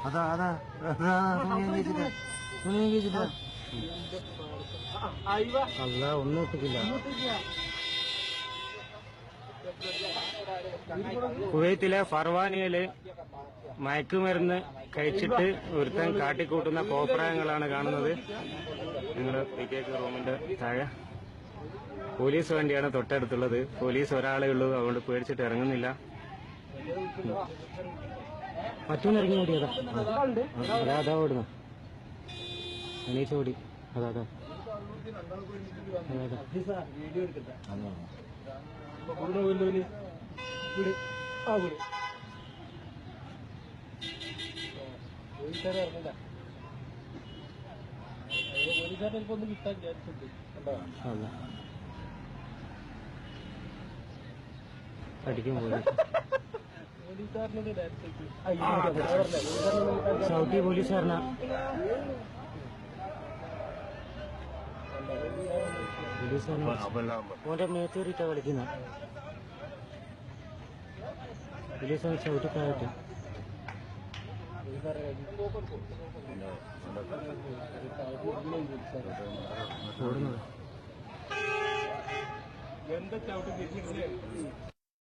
അതാ അതാ തുണി കഴിച്ചിട്ടാ അല്ല ഒന്നും ഒട്ടിക്കില്ല. കുവൈത്തിലെ ഫർവാനിയില് മയക്കുമരുന്ന് കഴിച്ചിട്ട് ഒരുത്തൻ കാട്ടിക്കൂട്ടുന്ന കോപ്രായങ്ങളാണ് കാണുന്നത്. നിങ്ങള് പിക്കേക്ക് റൂമിന്റെ താഴെ പോലീസ് വണ്ടിയാണ് തൊട്ടടുത്തുള്ളത്. പോലീസ് ഒരാളേ ഉള്ളൂ, അതുകൊണ്ട് പേടിച്ചിട്ട് ഇറങ്ങുന്നില്ല. മറ്റൊന്ന് ഇറങ്ങി ഓടിയതാ, അതാ ഓടുന്നു, അനീഷ് ഓടി. അതാ അതാ ഒന്ന് കിട്ടാൻ വിചാരിച്ചിട്ടുണ്ട്. അടിക്കും സൗദി പോലീസുകാരനാ. ഓന്റെ മേത്തേറിയിട്ടാ കളിക്കുന്ന പോലീസാണ് ചവിട്ടിക്കായിട്ട്. ഓടുന്നത് എന്താ ചവിട്ടി